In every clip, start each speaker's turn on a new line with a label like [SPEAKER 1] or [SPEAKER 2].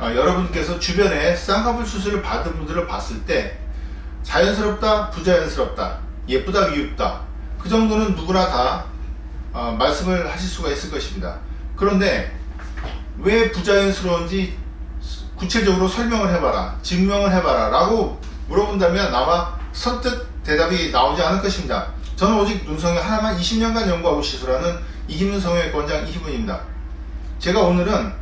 [SPEAKER 1] 여러분께서 주변에 쌍꺼풀 수술을 받은 분들을 봤을 때 자연스럽다, 부자연스럽다, 예쁘다, 미흡다, 그 정도는 누구나 다 말씀을 하실 수가 있을 것입니다. 그런데 왜 부자연스러운지 구체적으로 설명을 해봐라, 증명을 해봐라 라고 물어본다면 아마 선뜻 대답이 나오지 않을 것입니다. 저는 오직 눈성형 하나만 20년간 연구하고 시술하는 이김윤 성형외과원장 이희분입니다. 제가 오늘은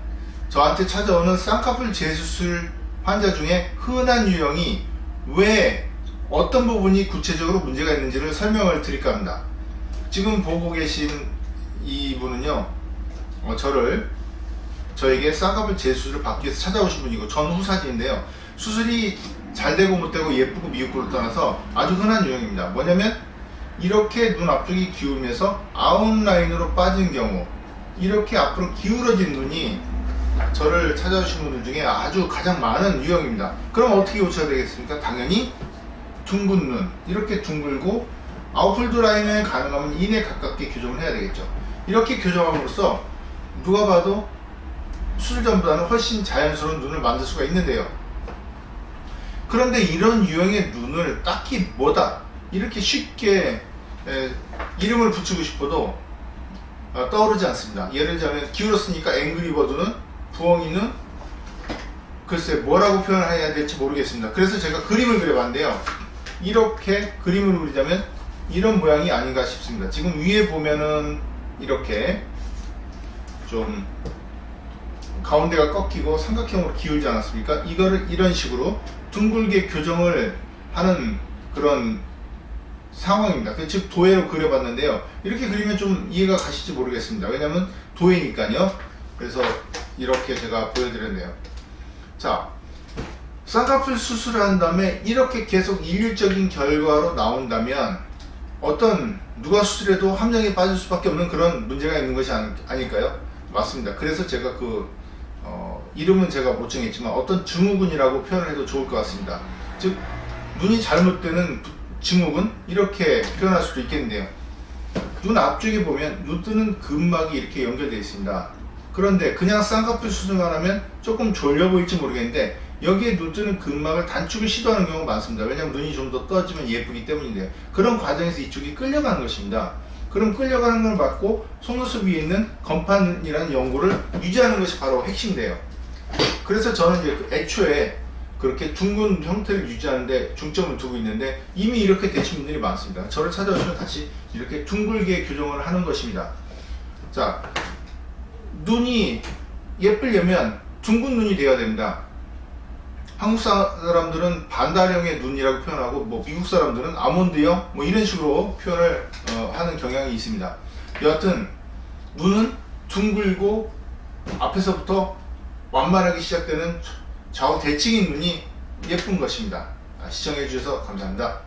[SPEAKER 1] 저한테 찾아오는 쌍꺼풀 재수술 환자 중에 흔한 유형이 왜 어떤 부분이 구체적으로 문제가 있는지를 설명을 드릴까 합니다. 지금 보고 계신 이분은요, 저에게 쌍꺼풀 재수술을 받기 위해서 찾아오신 분이고 전후 사진인데요, 수술이 잘 되고 못 되고 예쁘고 미흡고를 떠나서 아주 흔한 유형입니다. 뭐냐면 이렇게 눈 앞쪽이 기울면서 아웃라인으로 빠진 경우, 이렇게 앞으로 기울어진 눈이 저를 찾아오신 분들 중에 아주 가장 많은 유형입니다. 그럼 어떻게 고쳐야 되겠습니까? 당연히 둥근 눈, 이렇게 둥글고 아웃폴드 라인에 가능하면 인에 가깝게 교정을 해야 되겠죠. 이렇게 교정함으로써 누가 봐도 수술 전보다는 훨씬 자연스러운 눈을 만들 수가 있는데요. 그런데 이런 유형의 눈을 딱히 뭐다 이렇게 쉽게 이름을 붙이고 싶어도 떠오르지 않습니다. 예를 들자면 기울었으니까 앵그리버드는, 부엉이는, 글쎄 뭐라고 표현을 해야 될지 모르겠습니다. 그래서 제가 그림을 그려봤는데요, 이렇게 그림을 그리자면 이런 모양이 아닌가 싶습니다. 지금 위에 보면은 이렇게 좀 가운데가 꺾이고 삼각형으로 기울지 않았습니까? 이거를 이런 식으로 둥글게 교정을 하는 그런 상황입니다. 즉 도해로 그려봤는데요, 이렇게 그리면 좀 이해가 가실지 모르겠습니다. 왜냐면 도해니까요. 그래서 이렇게 제가 보여드렸네요. 자, 쌍꺼풀 수술을 한 다음에 이렇게 계속 일률적인 결과로 나온다면 누가 수술해도 함정에 빠질 수밖에 없는 그런 문제가 있는 것이 아닐까요? 맞습니다. 그래서 제가 이름은 제가 못 정했지만 어떤 증후군이라고 표현을 해도 좋을 것 같습니다. 즉 눈이 잘못되는 증후군, 이렇게 표현할 수도 있겠는데요, 눈 앞쪽에 보면 눈 뜨는 근막이 이렇게 연결되어 있습니다. 그런데 그냥 쌍꺼풀 수술만 하면 조금 졸려 보일지 모르겠는데 여기에 눈 뜨는 근막을 단축을 시도하는 경우가 많습니다. 왜냐하면 눈이 좀 더 떠지면 예쁘기 때문인데요. 그런 과정에서 이쪽이 끌려가는 것입니다. 그럼 끌려가는 걸 막고 속눈썹 위에 있는 건판이라는 연골을 유지하는 것이 바로 핵심인데요. 그래서 저는 이제 애초에 그렇게 둥근 형태를 유지하는데 중점을 두고 있는데 이미 이렇게 되신 분들이 많습니다. 저를 찾아오시면 다시 이렇게 둥글게 교정을 하는 것입니다. 자, 눈이 예쁘려면 둥근 눈이 되어야 됩니다. 한국 사람들은 반달형의 눈이라고 표현하고 미국 사람들은 아몬드형 이런 식으로 표현을 하는 경향이 있습니다. 여하튼 눈은 둥글고 앞에서부터 완만하게 시작되는 좌우 대칭인 눈이 예쁜 것입니다. 시청해 주셔서 감사합니다.